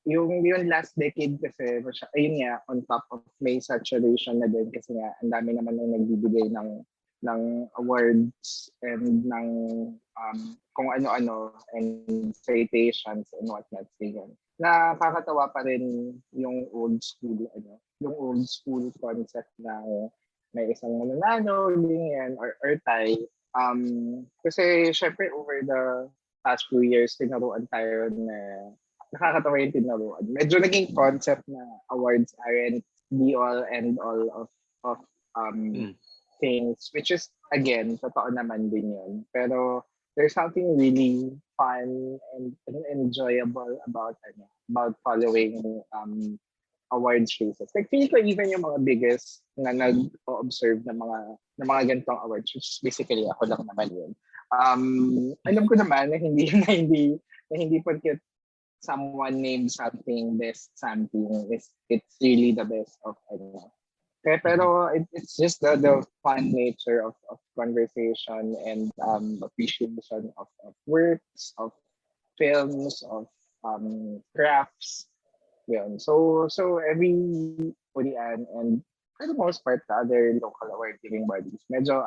yung last decade kasi ayun nga, on top of may saturation na din kasi nga ang dami naman nang nagbibigay ng awards and ng kung ano-ano and citations and whatnot. Ganyan. Nakakatawa pa rin yung old school concept na may isang mananalo, ganyan, or tie. Kasi syempre over the past few years, tinaruan tayo na nakakatawa yung tinaruan. Medyo naging concept na awards aren't the all and all of things, which is, again, totoo naman din yun. Pero there's something really fun and enjoyable about following awards races. Like, feel ko even yung mga biggest na nag-observe ng mga ganitong awards, which is basically ako lang naman yun. Alam ko naman na hindi porket someone named something best something it's really the best of pero it's just the fun nature of conversation and appreciation of works, of films, of crafts. Yun. So every Urian and for the most part the other local award giving bodies, medyo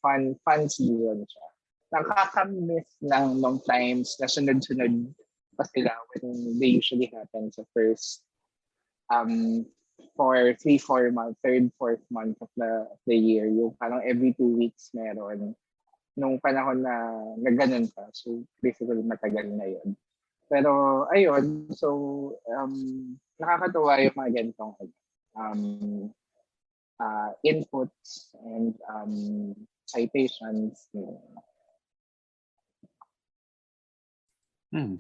fun season siya. Nakaka-miss ng long times na sunod-sunod pa sila when they usually happen sa first for 3-4 months, 3rd, 4th month of the year. Yung parang every 2 weeks meron. Nung panahon na ganun pa. So basically matagal na yun. Pero ayun, so nakakatuwa yung mga ganitong inputs and citations.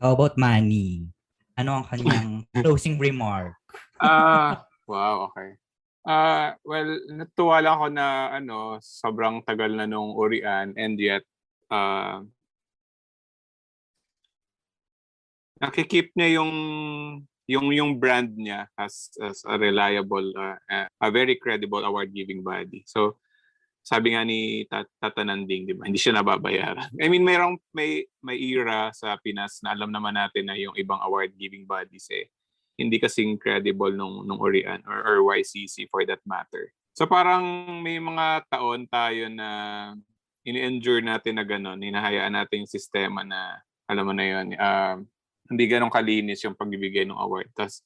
How about Manny? Ano ang kanyang closing remark? Wow, okay. Well, natuwa lang ako na sobrang tagal na nung Urian and yet nakikip niya yung brand niya as a reliable, a very credible award-giving body. So, sabi nga ni Tata Nanding, di ba, hindi siya nababayaran. I mean, may era sa Pinas na alam naman natin na yung ibang award-giving bodies hindi kasing credible nung Urian or YCC for that matter. So parang may mga taon tayo na ini-endure natin na gano'n, hinahayaan natin yung sistema na, alam mo na yun, hindi ganun kalinis yung pagbibigay ng award. Tapos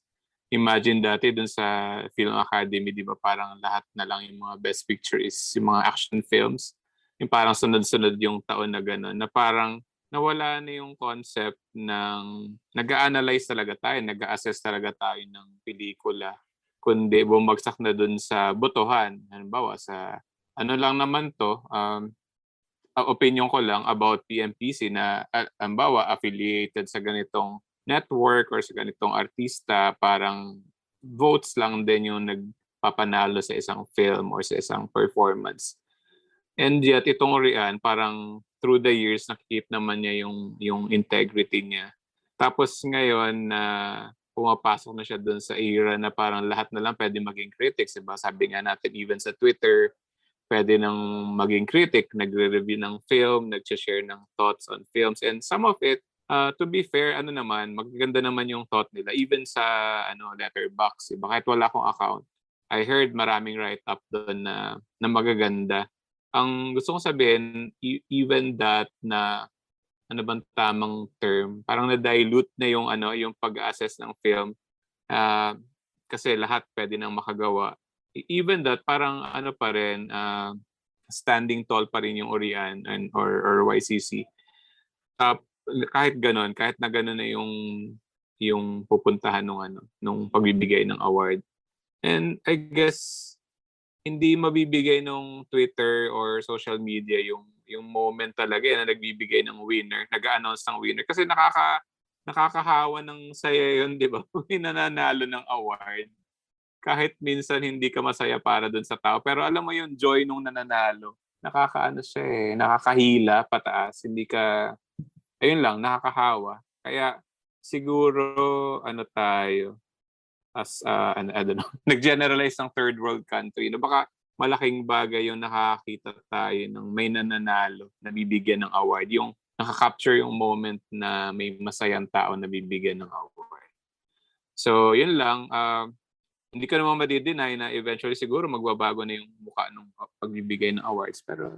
imagine dati dun sa Film Academy, di ba, parang lahat na lang yung mga best picture is yung mga action films. Yung parang sunod-sunod yung taon na gano'n, na parang nawala na yung concept ng nag-a-analyze talaga tayo, nag-a-assess talaga tayo ng pelikula, kundi bumagsak na dun sa botohan. Halimbawa, sa lang naman to, opinion ko lang about PMPC na halimbawa affiliated sa ganitong network or sa ganitong artista, parang votes lang din yung nagpapanalo sa isang film or sa isang performance. And yet, itong Urian, parang through the years, nakikip naman niya yung integrity niya. Tapos ngayon na pumapasok na siya doon sa era na parang lahat na lang pwede maging critics, diba? Sabi nga natin, even sa Twitter, pwede nang maging critic, nagre-review ng film, nag-share ng thoughts on films, and some of it, to be fair, magaganda naman yung thought nila, even sa Letterboxd, diba? Kahit wala akong account, I heard maraming write-up doon na magaganda. Ang gusto kong sabihin, even that na ano bang tamang term, parang na-dilute na yung pag-assess ng film, kasi lahat pwede nang makagawa. Even that, parang pa rin, standing tall pa rin yung Urian or YCC. Kahit na ganon na yung pupuntahan nung pagbibigay ng award. And I guess hindi mabibigay nung Twitter or social media yung moment talaga na nagbibigay ng winner, nag-a-announce ng winner. Kasi nakakahawa ng saya yun, di ba? May nananalo ng award. Kahit minsan hindi ka masaya para dun sa tao. Pero alam mo yung joy nung nananalo. Nakakahila pataas. Ayun lang, nakakahawa. Kaya siguro, tayo, as I don't know, nag-generalize ng third world country, baka malaking bagay yung nakakita tayo ng may nananalo, nabibigyan ng award, yung nakaka-capture yung moment na may masayang tao na bibigyan ng award. So, yun lang. Hindi ko naman madi-deny na eventually siguro magbabago na yung mukha ng pagbibigay ng awards. Pero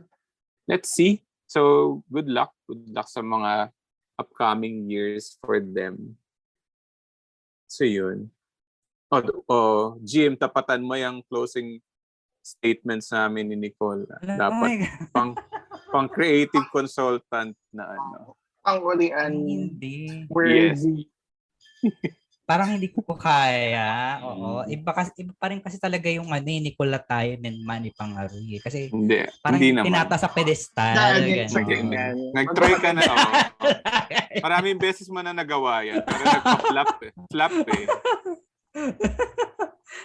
let's see. So, good luck. Good luck sa mga upcoming years for them. So, yun. Jim, tapatan mo yung closing statements namin ni Nicole. Dapat pang creative consultant na Ang Urian Hindi. worthy. Parang hindi ko kaya. Oo. Iba pa rin kasi talaga yung Nicola tayo ng Manny Pangaruy. Kasi parang hindi naman. tinata sa pedestal. Nag-try ka na. Maraming beses mo na nagawa yan. Pero nagpa-flap eh. Flap eh.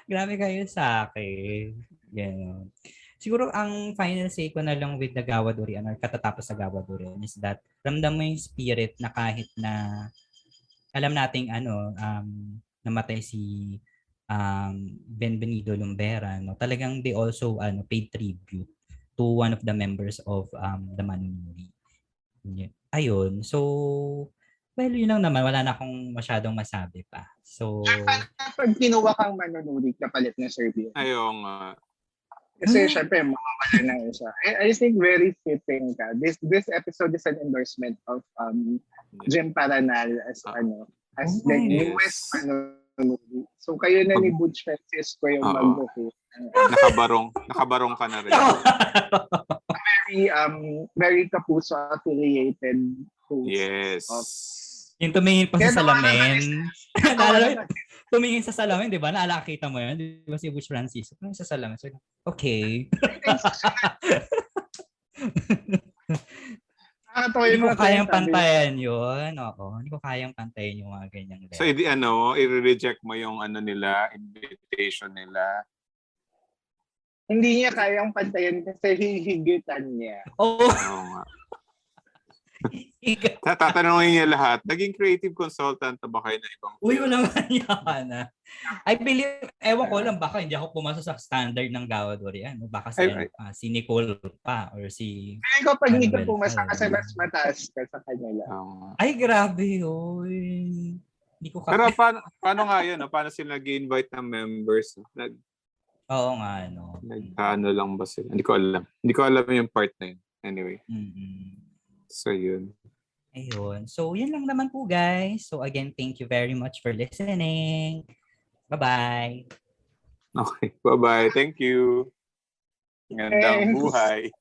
Grabe kayo sa akin. Yan. Siguro ang final say ko na lang with the Gawad Urian or katatapos sa Gawad Urian is that ramdam mo yung spirit na kahit na alam nating namatay si Benvenido Lumbera, no? Talagang they also paid tribute to one of the members of the Manunuri. Ayun. So well, yun lang naman. Wala na akong masyadong masabi pa. So, Pag kinuha kang Manunuri kapalit na Serbia. Ayong. Kasi syempre, mawawala na isa. I think very fitting ka. This episode is an endorsement of Jim Paranal as the newest Manunuri. So kayo na ni Butch Francisco yung mag-go. Nakabarong ka na rin. Very Kapuso affiliated host. Yes. Yung tumingin pa sa salamin. Tumingin sa salamin, di ba? Naalakita mo yun? Di ba si Butch Francis? Tumingin sa salamin. So, okay. Hindi ko kayang pantayan yun. Oo. Hindi ko kayang pantayan yung mga ganyang level. So, i-reject mo yung nila, invitation nila. Hindi niya kayang pantayan kasi hihigitan niya. Oo. nga. Tatanungin niya lahat. Naging creative consultant na ba kayo na ibang film? Uy, wala man yan. I believe, ewan ko lang, baka hindi ako pumasok sa standard ng Gawad Urian. Baka si Nicole pa or si... Kaya ko pag hindi ka pumasok kasi mas mataas ka sa kanila. Ay, grabe yun. Hindi ko Pero paano nga yun? Paano sila nag-invite ng members? Oo nga, Nag-ano lang ba sila? Hindi ko alam yung part na yun. Anyway. So, yun. Ayun. So, yun lang naman po, guys. So, again, thank you very much for listening. Bye-bye. Okay. Bye-bye. Thank you. Gandang buhay.